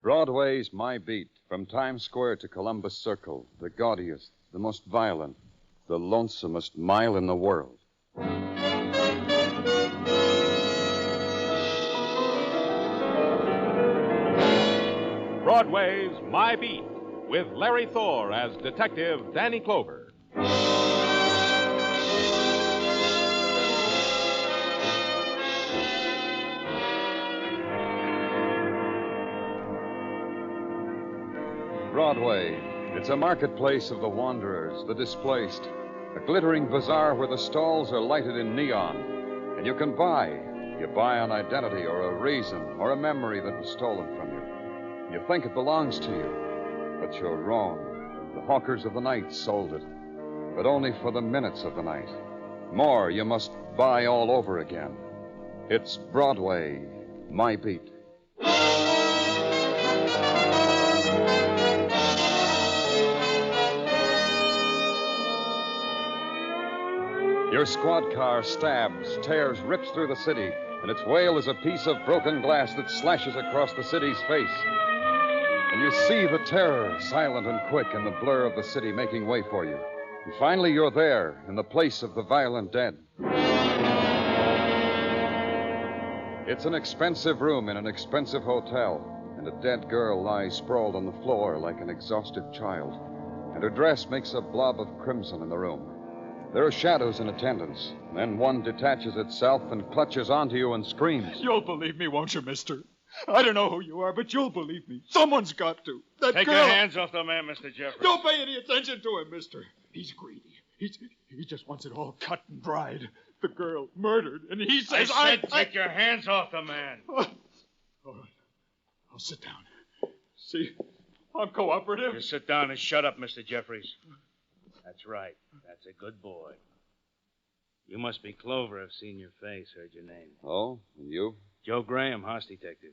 Broadway's My Beat, from Times Square to Columbus Circle, the gaudiest, the most violent, the lonesomest mile in the world. Broadway's My Beat, with Larry Thor as Detective Danny Clover. Broadway, it's a marketplace of the wanderers, the displaced, a glittering bazaar where the stalls are lighted in neon, and you can buy. You buy an identity or a reason or a memory that was stolen from you. You think it belongs to you, but you're wrong. The hawkers of the night sold it, but only for the minutes of the night. More you must buy all over again. It's Broadway, My Beat. Your squad car stabs, tears, rips through the city, and its wail is a piece of broken glass that slashes across the city's face. And you see the terror, silent and quick, in the blur of the city making way for you. And finally you're there, in the place of the violent dead. It's an expensive room in an expensive hotel, and a dead girl lies sprawled on the floor like an exhausted child, and her dress makes a blob of crimson in the room. There are shadows in attendance. Then one detaches itself and clutches onto you and screams. You'll believe me, won't you, mister? I don't know who you are, but you'll believe me. Someone's got to. Take your hands off the man, Mr. Jeffries. Don't pay any attention to him, mister. He's greedy. He just wants it all cut and dried. The girl murdered, and he says take your hands off the man. All right. I'll sit down. See, I'm cooperative. Just sit down and shut up, Mr. Jeffries. That's right. That's a good boy. You must be Clover. I've seen your face, heard your name. Oh, and you? Joe Graham, house detective.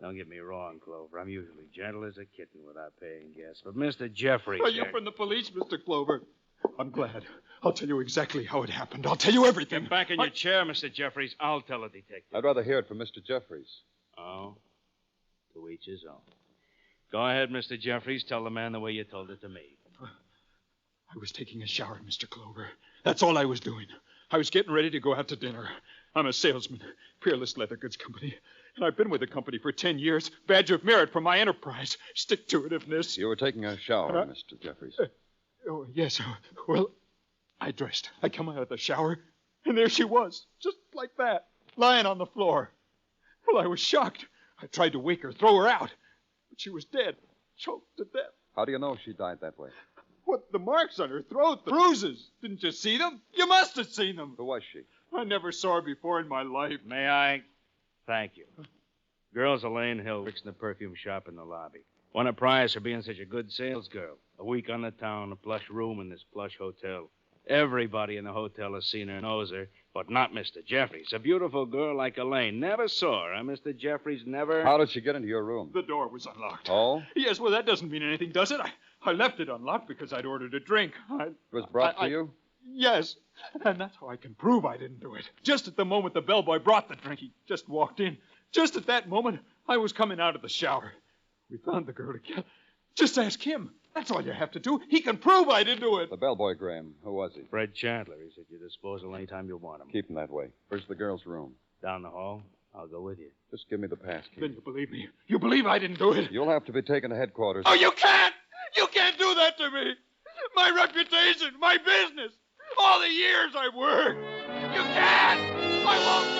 Don't get me wrong, Clover. I'm usually gentle as a kitten without paying guests. But Mr. Jeffries... Are you from the police, Mr. Clover? I'm glad. I'll tell you exactly how it happened. I'll tell you everything. Get back in your chair, Mr. Jeffries. I'll tell a detective. I'd rather hear it from Mr. Jeffries. Oh? To each his own. Go ahead, Mr. Jeffries. Tell the man the way you told it to me. I was taking a shower, Mr. Clover. That's all I was doing. I was getting ready to go out to dinner. I'm a salesman, Peerless Leather Goods Company. And I've been with the company for 10 years. Badge of merit for my enterprise. Stick-to-itiveness. You were taking a shower, Mr. Jeffries. Oh, yes. Well, I dressed. I come out of the shower, and there she was, just like that, lying on the floor. Well, I was shocked. I tried to wake her, throw her out. But she was dead, choked to death. How do you know she died that way? What, the marks on her throat, the bruises. Didn't you see them? You must have seen them. Who was she? I never saw her before in my life. May I? Thank you. Girl's Elaine Hill, works in the perfume shop in the lobby. Won a prize for being such a good sales girl. A week on the town, a plush room in this plush hotel. Everybody in the hotel has seen her and knows her, but not Mr. Jeffries. A beautiful girl like Elaine. Never saw her, huh, Mr. Jeffries? Never? How did she get into your room? The door was unlocked. Oh? Yes, well, that doesn't mean anything, does it? I left it unlocked because I'd ordered a drink. It was brought to you? Yes, and that's how I can prove I didn't do it. Just at the moment the bellboy brought the drink, he just walked in. Just at that moment, I was coming out of the shower. We found the girl again. Just ask him. That's all you have to do. He can prove I didn't do it. The bellboy, Graham. Who was he? Fred Chandler. He's at your disposal anytime you want him. Keep him that way. Where's the girl's room? Down the hall. I'll go with you. Just give me the pass key. Then you believe me. You believe I didn't do it. You'll have to be taken to headquarters. Oh, you can't! You can't do that to me! My reputation, my business, all the years I worked. You can't! I won't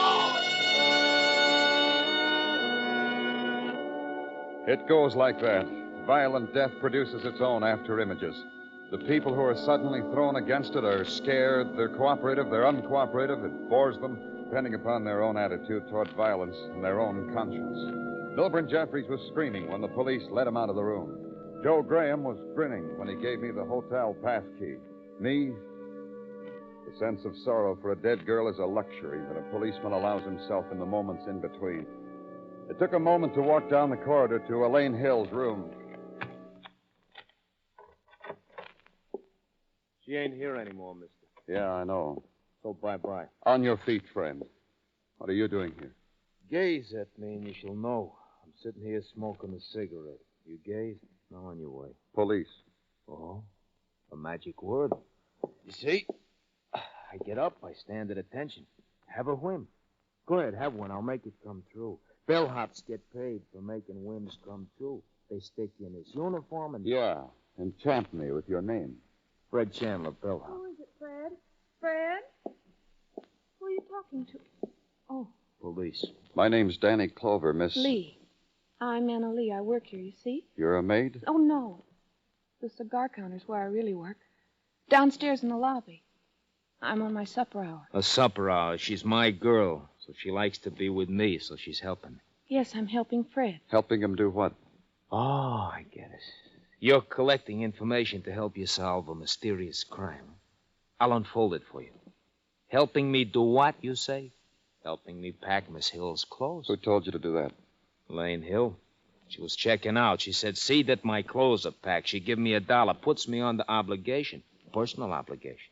go! It goes like that. Violent death produces its own after images. The people who are suddenly thrown against it are scared, they're cooperative, they're uncooperative. It bores them, depending upon their own attitude toward violence and their own conscience. Milburn Jeffries was screaming when the police led him out of the room. Joe Graham was grinning when he gave me the hotel pass key. Me, the sense of sorrow for a dead girl is a luxury that a policeman allows himself in the moments in between. It took a moment to walk down the corridor to Elaine Hill's room. She ain't here anymore, mister. Yeah, I know. So bye-bye. On your feet, friend. What are you doing here? Gaze at me and you shall know. I'm sitting here smoking a cigarette. You gaze? Now on your way. Police. Oh? A magic word. You see? I get up, I stand at attention. Have a whim. Go ahead, have one. I'll make it come true. Bellhops get paid for making whims come true. They stick you in this uniform and... Yeah, enchant me with your name. Fred Chandler, bellhop. Who is it, Fred? Fred? Who are you talking to? Oh, Police. My name's Danny Clover, Miss... Lee. I'm Anna Lee. I work here, you see? You're a maid? Oh, no. The cigar counter's where I really work. Downstairs in the lobby. I'm on my supper hour. A supper hour. She's my girl, so she likes to be with me, so she's helping me. Yes, I'm helping Fred. Helping him do what? Oh, I get it. You're collecting information to help you solve a mysterious crime. I'll unfold it for you. Helping me do what, you say? Helping me pack Miss Hill's clothes. Who told you to do that? Elaine Hill. She was checking out. She said, see that my clothes are packed. She give me $1, puts me on the obligation, personal obligation.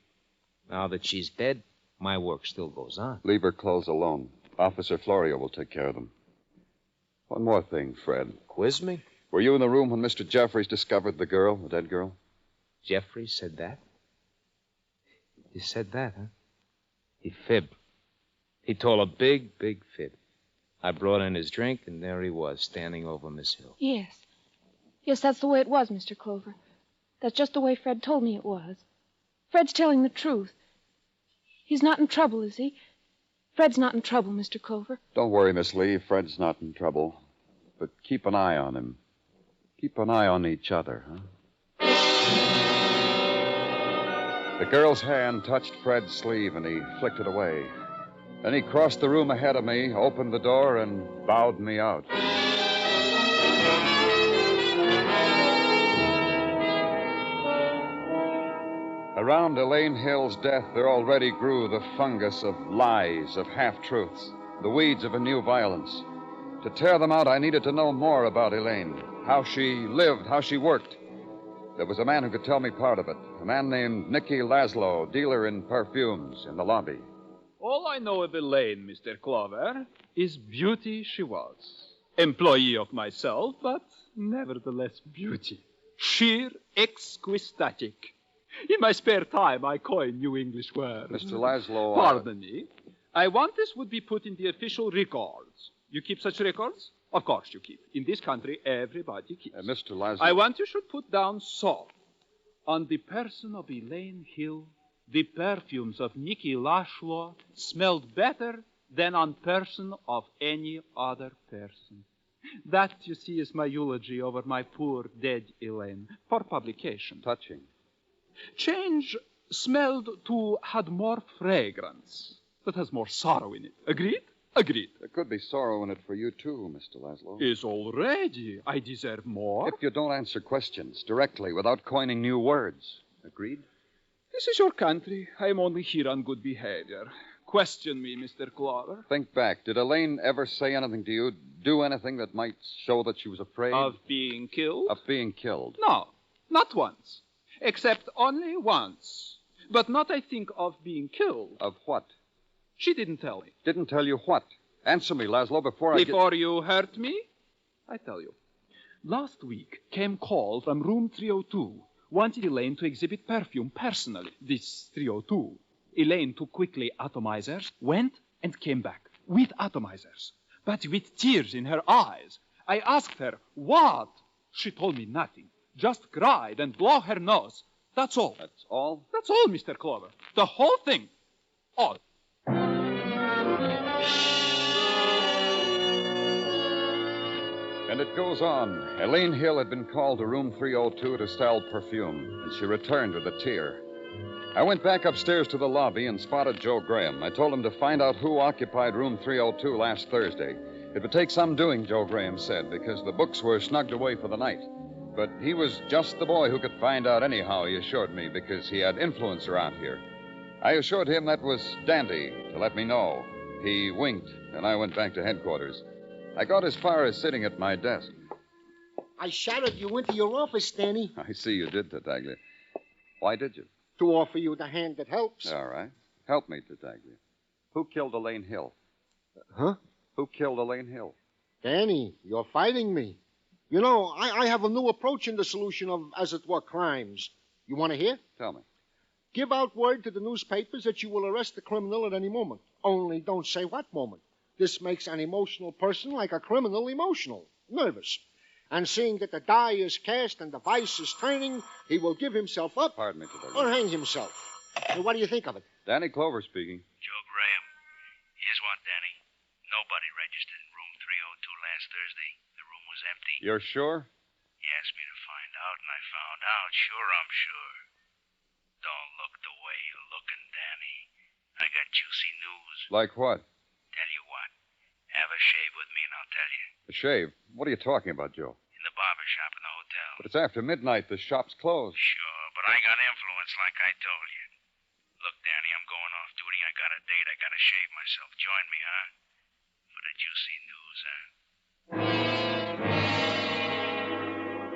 Now that she's dead, my work still goes on. Leave her clothes alone. Officer Florio will take care of them. One more thing, Fred. Quiz me? Were you in the room when Mr. Jeffries discovered the girl, the dead girl? Jeffries said that? He said that, huh? He fibbed. He told a big, big fib. I brought in his drink, and there he was, standing over Miss Hill. Yes. Yes, that's the way it was, Mr. Clover. That's just the way Fred told me it was. Fred's telling the truth. He's not in trouble, is he? Fred's not in trouble, Mr. Clover. Don't worry, Miss Lee. Fred's not in trouble. But keep an eye on him. Keep an eye on each other, huh? The girl's hand touched Fred's sleeve, and he flicked it away. Then he crossed the room ahead of me, opened the door, and bowed me out. Around Elaine Hill's death, there already grew the fungus of lies, of half-truths, the weeds of a new violence. To tear them out, I needed to know more about Elaine, how she lived, how she worked. There was a man who could tell me part of it, a man named Nicky Laszlo, dealer in perfumes, in the lobby. All I know of Elaine, Mr. Clover, is beauty she was. Employee of myself, but nevertheless beauty. Sheer exquisitic. In my spare time, I coin new English words. Mr. Laszlo... Pardon me. I want this would be put in the official records. You keep such records? Of course you keep. In this country, everybody keeps. Mr. Laszlo... I want you should put down so. On the person of Elaine Hill, the perfumes of Nicky Laszlo smelled better than on person of any other person. That, you see, is my eulogy over my poor dead Elaine, for publication. Touching. Change smelled to had more fragrance, but has more sorrow in it. Agreed? Agreed. There could be sorrow in it for you, too, Mr. Laszlo. Is already. I deserve more. If you don't answer questions directly without coining new words. Agreed? This is your country. I am only here on good behavior. Question me, Mr. Clover. Think back. Did Elaine ever say anything to you, do anything that might show that she was afraid? Of being killed? Of being killed. No, not once. Except only once. But not, I think, of being killed. Of what? She didn't tell me. Didn't tell you what? Answer me, Laszlo, before you hurt me, I tell you. Last week came call from room 302. Wanted Elaine to exhibit perfume personally. This 302. Elaine took quickly atomizers, went and came back with atomizers, but with tears in her eyes. I asked her, what? She told me nothing. Just cried and blew her nose. That's all. That's all? That's all, Mr. Clover. The whole thing. All. And it goes on. Elaine Hill had been called to room 302 to sell perfume, and she returned with a tear. I went back upstairs to the lobby and spotted Joe Graham. I told him to find out who occupied room 302 last Thursday. It would take some doing, Joe Graham said, because the books were snugged away for the night. But he was just the boy who could find out anyhow, he assured me, because he had influence around here. I assured him that was dandy to let me know. He winked, and I went back to headquarters. I got as far as sitting at my desk. I shouted you into your office, Danny. I see you did, Tartaglia. Why did you? To offer you the hand that helps. All right. Help me, Tartaglia. Who killed Elaine Hill? Huh? Who killed Elaine Hill? Danny, you're fighting me. You know, I have a new approach in the solution of, as it were, crimes. You want to hear? Tell me. Give out word to the newspapers that you will arrest the criminal at any moment. Only don't say what moment. This makes an emotional person like a criminal emotional, nervous. And seeing that the die is cast and the vice is turning, he will give himself up. Pardon me, Tadaglia. Or hang himself. Now, what do you think of it? Danny Clover speaking. Joe Graham. Here's what, Danny. Nobody registered in room 302 last Thursday. The room was empty. You're sure? He asked me to find out, and I found out. Sure, I'm sure. Don't look the way you're looking, Danny. I got juicy news. Like what? Tell you what. Have a shave with me, and I'll tell you. A shave? What are you talking about, Joe? In the barbershop in the hotel. But it's after midnight. The shop's closed. Sure, but I got influence like I told you. Look, Danny, I'm going off duty. I got a date. I got to shave myself. Join me, huh? For the juicy news, huh?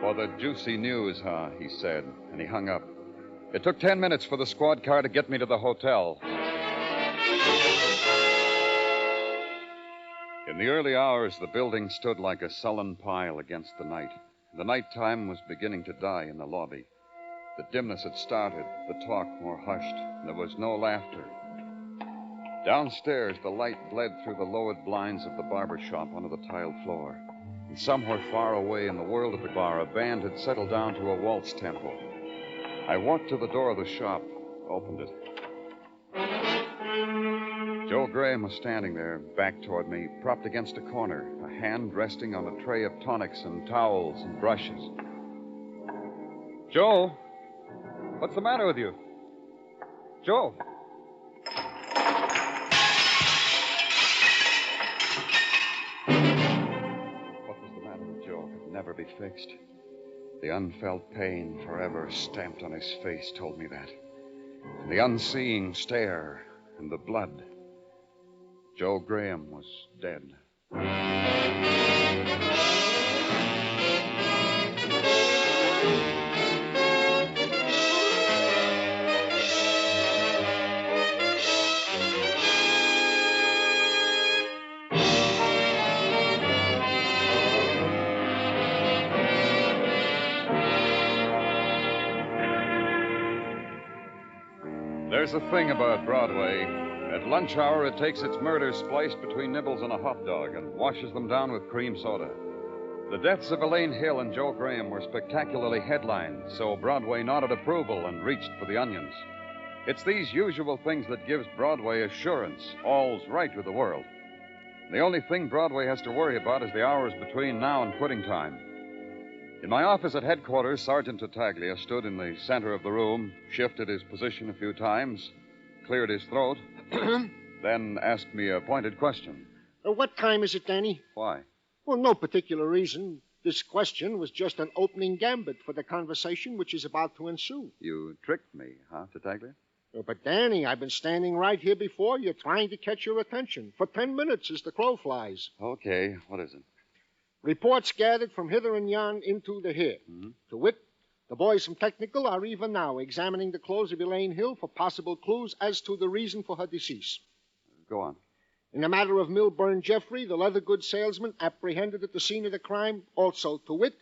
For the juicy news, huh? He said, and he hung up. It took 10 minutes for the squad car to get me to the hotel. In the early hours, the building stood like a sullen pile against the night. The nighttime was beginning to die in the lobby. The dimness had started, the talk more hushed. There was no laughter. Downstairs, the light bled through the lowered blinds of the barber shop onto the tiled floor. And somewhere far away in the world of the bar, a band had settled down to a waltz tempo. I walked to the door of the shop, opened it. Joe Graham was standing there, back toward me, propped against a corner, a hand resting on a tray of tonics and towels and brushes. Joe, what's the matter with you? Joe. What was the matter with Joe could never be fixed. The unfelt pain forever stamped on his face told me that. And the unseeing stare and the blood. Joe Graham was dead. There's a thing about Broadway. At lunch hour, it takes its murders spliced between nibbles and a hot dog and washes them down with cream soda. The deaths of Elaine Hill and Joe Graham were spectacularly headlined, so Broadway nodded approval and reached for the onions. It's these usual things that gives Broadway assurance all's right with the world. The only thing Broadway has to worry about is the hours between now and quitting time. In my office at headquarters, Sergeant Tartaglia stood in the center of the room, shifted his position a few times, cleared his throat, then asked me a pointed question. What time is it, Danny? Why? Well, no particular reason. This question was just an opening gambit for the conversation which is about to ensue. You tricked me, huh, Tartaglia? But, Danny, I've been standing right here before you trying to catch your attention for 10 minutes as the crow flies. Okay, what is it? Reports gathered from hither and yon into the here. Mm-hmm. To wit, the boys from Technical are even now examining the clothes of Elaine Hill for possible clues as to the reason for her decease. Go on. In the matter of Milburn Jeffrey, the leather goods salesman apprehended at the scene of the crime, also to wit,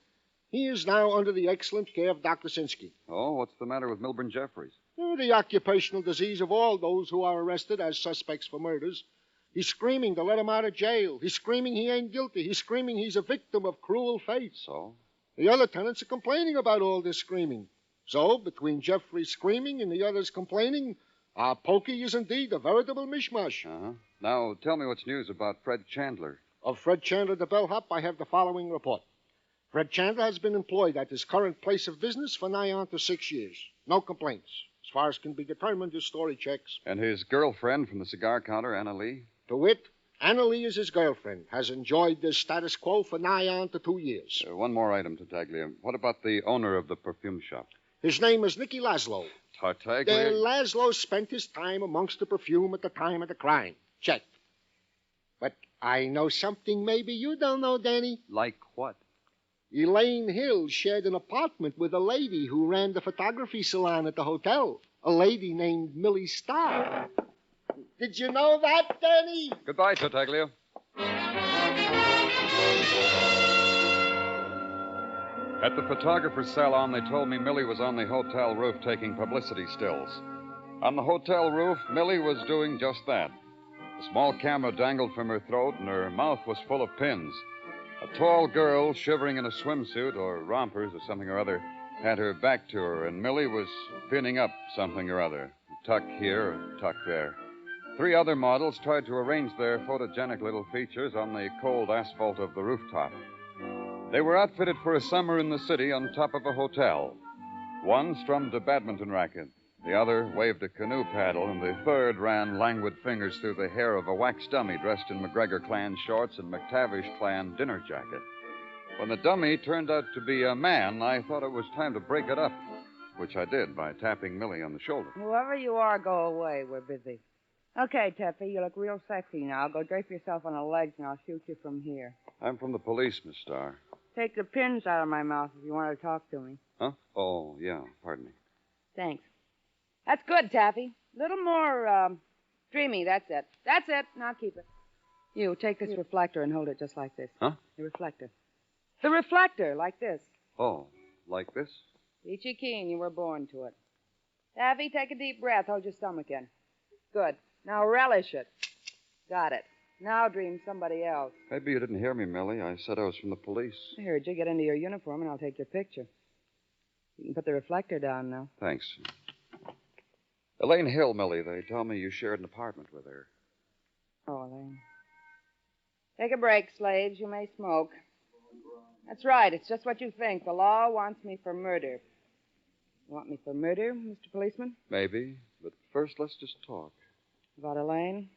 he is now under the excellent care of Dr. Sinsky. Oh, what's the matter with Milburn Jeffries? The occupational disease of all those who are arrested as suspects for murders. He's screaming to let him out of jail. He's screaming he ain't guilty. He's screaming he's a victim of cruel fate. So? The other tenants are complaining about all this screaming. So, between Jeffrey's screaming and the others complaining, our pokey is indeed a veritable mishmash. Uh-huh. Now, tell me what's news about Fred Chandler. Of Fred Chandler, the bellhop, I have the following report. Fred Chandler has been employed at his current place of business for nigh on to 6 years. No complaints. As far as can be determined, his story checks. And his girlfriend from the cigar counter, Anna Lee? To wit, Anna Lee is his girlfriend, has enjoyed this status quo for nigh on to 2 years. One more item, Tartaglia. What about the owner of the perfume shop? His name is Nicky Laszlo. Tartaglia? Laszlo spent his time amongst the perfume at the time of the crime. Check. But I know something maybe you don't know, Danny. Like what? Elaine Hill shared an apartment with a lady who ran the photography salon at the hotel. A lady named Millie Starr. Did you know that, Danny? Goodbye, Tartaglia. At the photographer's salon, they told me Millie was on the hotel roof taking publicity stills. On the hotel roof, Millie was doing just that. A small camera dangled from her throat, and her mouth was full of pins. A tall girl, shivering in a swimsuit or rompers or something or other, had her back to her, and Millie was pinning up something or other. A tuck here, a tuck there. 3 other models tried to arrange their photogenic little features on the cold asphalt of the rooftop. They were outfitted for a summer in the city on top of a hotel. One strummed a badminton racket. The other waved a canoe paddle, and the third ran languid fingers through the hair of a wax dummy dressed in McGregor clan shorts and McTavish clan dinner jacket. When the dummy turned out to be a man, I thought it was time to break it up, which I did by tapping Millie on the shoulder. Whoever you are, go away. We're busy. Okay, Teffy, you look real sexy now. Go drape yourself on the legs, and I'll shoot you from here. I'm from the police, Miss Starr. Take the pins out of my mouth if you want to talk to me. Huh? Oh, yeah. Pardon me. Thanks. That's good, Taffy. A little more, dreamy. That's it. That's it. Now keep it. You, take this reflector and hold it just like this. Huh? The reflector. The reflector, like this. Oh, like this? Peachy keen, you were born to it. Taffy, take a deep breath. Hold your stomach in. Good. Now relish it. Got it. Now dream somebody else. Maybe you didn't hear me, Millie. I said I was from the police. I heard you. Get into your uniform, and I'll take your picture. You can put the reflector down now. Thanks. Elaine Hill, Millie. They tell me you shared an apartment with her. Oh, Elaine. Take a break, slaves. You may smoke. That's right. It's just what you think. The law wants me for murder. You want me for murder, Mr. Policeman? Maybe. But first, let's just talk. About Elaine?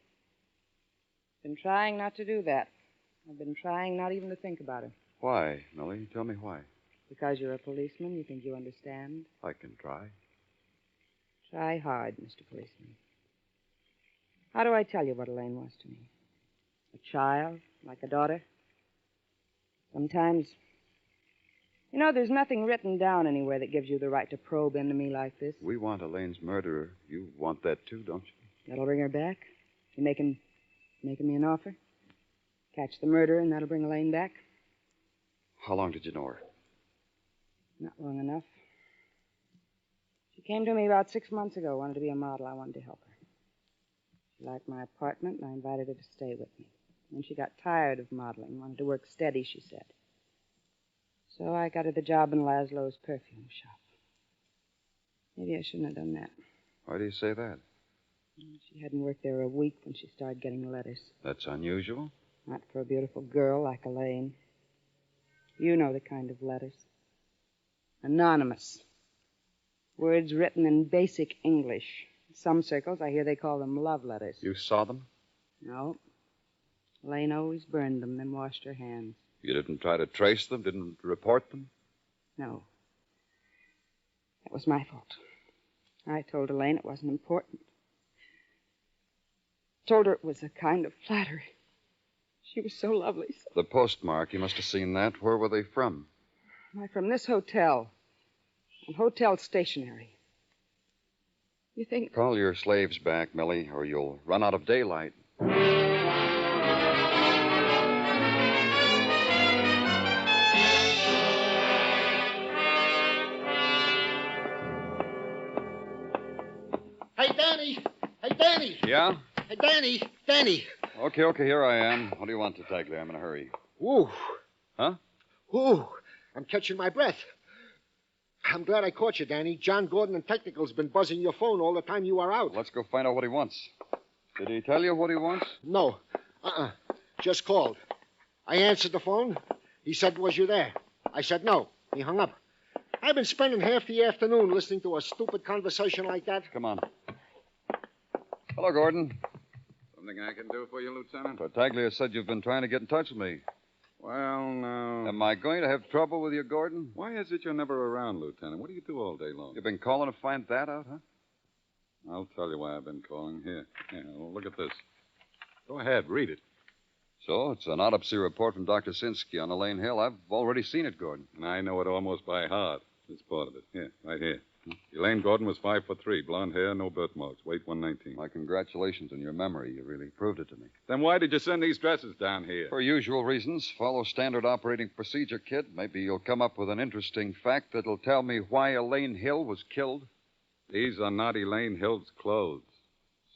Been trying not to do that. I've been trying not even to think about her. Why, Millie? Tell me why. Because you're a policeman, you think you understand? I can try. Try hard, Mr. Policeman. How do I tell you what Elaine was to me? A child, like a daughter? Sometimes... You know, there's nothing written down anywhere that gives you the right to probe into me like this. We want Elaine's murderer. You want that too, don't you? That'll bring her back? You making me an offer? Catch the murderer and that'll bring Elaine back? How long did you know her? Not long enough. She came to me about 6 months ago, wanted to be a model. I wanted to help her. She liked my apartment, and I invited her to stay with me. When she got tired of modeling, wanted to work steady, she said. So I got her the job in Laszlo's perfume shop. Maybe I shouldn't have done that. Why do you say that? She hadn't worked there a week when she started getting letters. That's unusual. Not for a beautiful girl like Elaine. You know the kind of letters. Anonymous. Words written in basic English. In some circles, I hear they call them love letters. You saw them? No. Elaine always burned them, then washed her hands. You didn't try to trace them? Didn't report them? No. That was my fault. I told Elaine it wasn't important. Told her it was a kind of flattery. She was so lovely. So... The postmark, you must have seen that. Where were they from? Why, from this hotel. And hotel stationery. You think... Call your slaves back, Millie, or you'll run out of daylight. Hey, Danny! Hey, Danny! Yeah? Hey, Danny! Danny! Okay, here I am. What do you want, Detective? I'm in a hurry. Ooh. Huh? Ooh. I'm catching my breath. I'm glad I caught you, Danny. John Gordon and Technical's been buzzing your phone all the time you were out. Let's go find out what he wants. Did he tell you what he wants? No. Just called. I answered the phone. He said, was you there? I said no. He hung up. I've been spending half the afternoon listening to a stupid conversation like that. Come on. Hello, Gordon. Something I can do for you, Lieutenant? Tartaglia said you've been trying to get in touch with me. Well, no. Am I going to have trouble with you, Gordon? Why is it you're never around, Lieutenant? What do you do all day long? You've been calling to find that out, huh? I'll tell you why I've been calling. Here, well, look at this. Go ahead, read it. So, it's an autopsy report from Dr. Sinsky on Elaine Hill. I've already seen it, Gordon. And I know it almost by heart. This part of it. Here, right here. Elaine Gordon was 5'3", blonde hair, no birthmarks, weight 119. My congratulations on your memory. You really proved it to me. Then why did you send these dresses down here? For usual reasons. Follow standard operating procedure, kid. Maybe you'll come up with an interesting fact that'll tell me why Elaine Hill was killed. These are not Elaine Hill's clothes.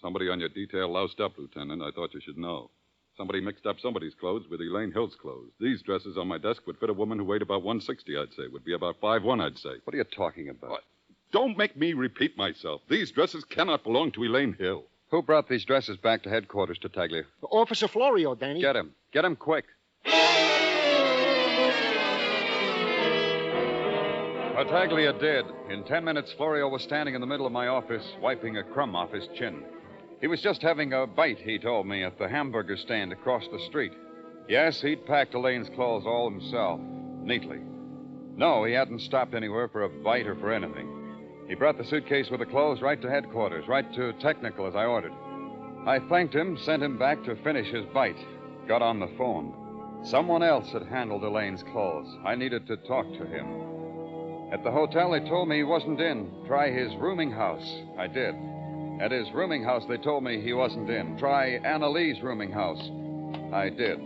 Somebody on your detail loused up, Lieutenant. I thought you should know. Somebody mixed up somebody's clothes with Elaine Hill's clothes. These dresses on my desk would fit a woman who weighed about 160, I'd say. Would be about 5'1", I'd say. What are you talking about? What? Don't make me repeat myself. These dresses cannot belong to Elaine Hill. Who brought these dresses back to headquarters, Tartaglia? Officer Florio, Danny. Get him. Get him quick. Tartaglia did. In 10 minutes, Florio was standing in the middle of my office, wiping a crumb off his chin. He was just having a bite, he told me, at the hamburger stand across the street. Yes, he'd packed Elaine's clothes all himself, neatly. No, he hadn't stopped anywhere for a bite or for anything. He brought the suitcase with the clothes right to headquarters, right to technical as I ordered. I thanked him, sent him back to finish his bite, got on the phone. Someone else had handled Elaine's clothes. I needed to talk to him. At the hotel, they told me he wasn't in. Try his rooming house. I did. At his rooming house, they told me he wasn't in. Try Anna Lee's rooming house. I did.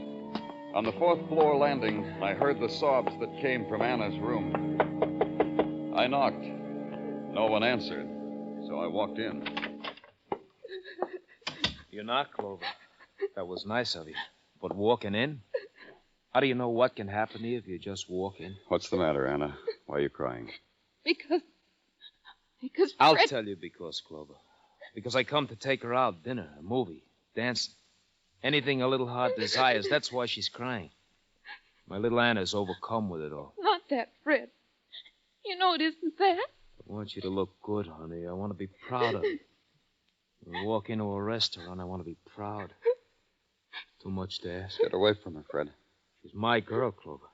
On the 4th floor landing, I heard the sobs that came from Anna's room. I knocked. No one answered, so I walked in. You knocked, Clover. That was nice of you. But walking in? How do you know what can happen to you if you just walk in? What's the matter, Anna? Why are you crying? Because I'll Fred... tell you because, Clover. Because I come to take her out, dinner, a movie, dancing. Anything a little heart desires, that's why she's crying. My little Anna's overcome with it all. Not that, Fred. You know it isn't that. I want you to look good, honey. I want to be proud of you. When we walk into a restaurant, I want to be proud. Too much to ask. Get away from her, Fred. She's my girl, Clover.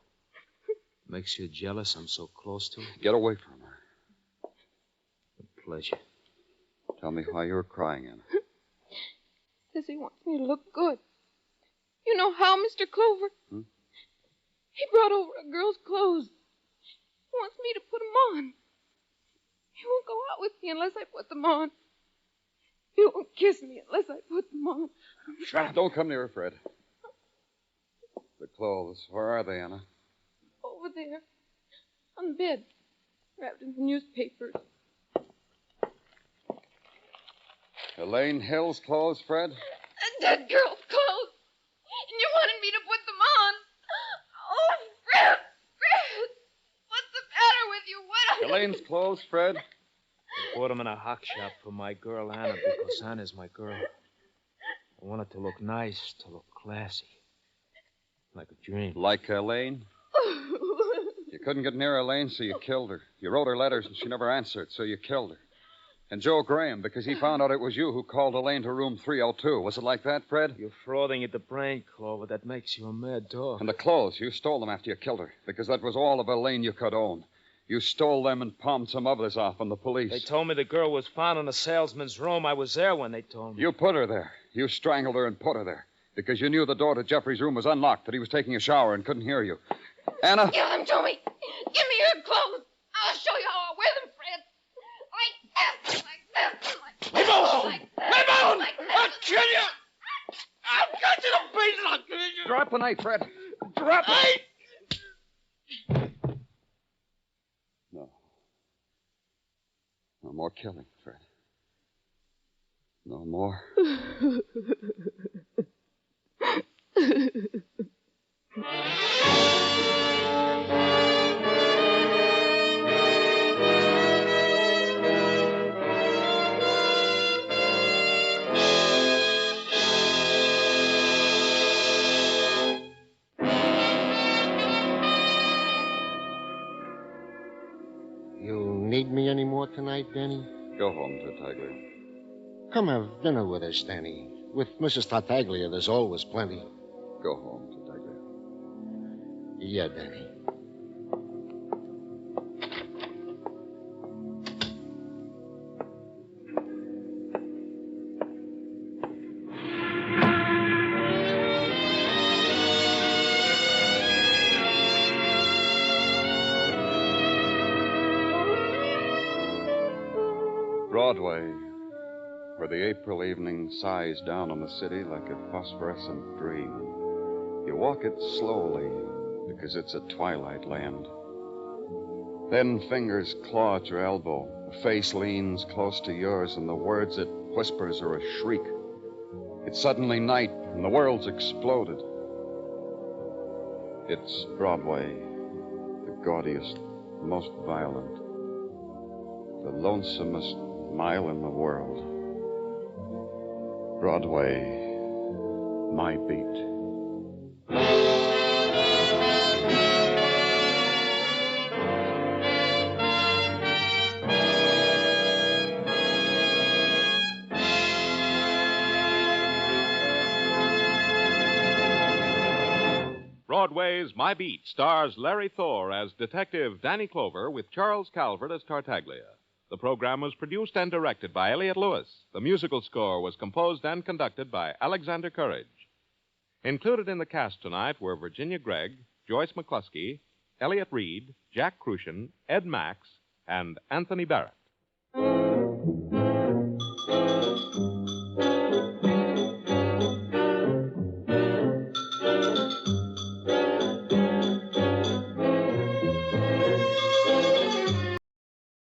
Makes you jealous I'm so close to her? Get away from her. A pleasure. Tell me why you're crying, Anna. Says he wants me to look good. You know how, Mr. Clover? He brought over a girl's clothes. He wants me to put them on. He won't go out with me unless I put them on. He won't kiss me unless I put them on. Shut up. Don't come near her, Fred. The clothes, where are they, Anna? Over there. On the bed. Wrapped in the newspapers. Elaine Hill's clothes, Fred? A dead girl's clothes. And you wanted me to put them on. Oh, Fred! Fred! What's the matter with you? What? Elaine's clothes, Fred? I bought them in a hock shop for my girl, Anna, because Anna's my girl. I want it to look nice, to look classy. Like a dream. Like Elaine? You couldn't get near Elaine, so you killed her. You wrote her letters, and she never answered, so you killed her. And Joe Graham, because he found out it was you who called Elaine to room 302. Was it like that, Fred? You're frauding at the brain, Clover. That makes you a mad dog. And the clothes, you stole them after you killed her, because that was all of Elaine you could own. You stole them and palmed some others off on the police. They told me the girl was found in a salesman's room. I was there when they told me. You put her there. You strangled her and put her there. Because you knew the door to Jeffrey's room was unlocked, that he was taking a shower and couldn't hear you. Anna? Give them to me. Give me your clothes. I'll show you how I wear them, Fred. Like this, like this, like this. Leave alone! Like this, Leave alone! like this. I'll kill you! I'll cut you to pieces! I'll kill you! Drop the knife, Fred. Drop it! No. No more killing, Fred. No more. You need me any more tonight, Danny? Go home, Tartaglia. Come have dinner with us, Danny. With Mrs. Tartaglia, there's always plenty. Go home, Tartaglia. Yeah, Danny. Broadway, where the April evening sighs down on the city like a phosphorescent dream. You walk it slowly because it's a twilight land. Then fingers claw at your elbow. A face leans close to yours, and the words it whispers are a shriek. It's suddenly night, and the world's exploded. It's Broadway, the gaudiest, most violent, the lonesomest mile in the world. Broadway, my beat. Broadway's My Beat stars Larry Thor as Detective Danny Clover with Charles Calvert as Tartaglia. The program was produced and directed by Elliott Lewis. The musical score was composed and conducted by Alexander Courage. Included in the cast tonight were Virginia Gregg, Joyce McCluskey, Elliott Reed, Jack Crucian, Ed Max, and Anthony Barrett.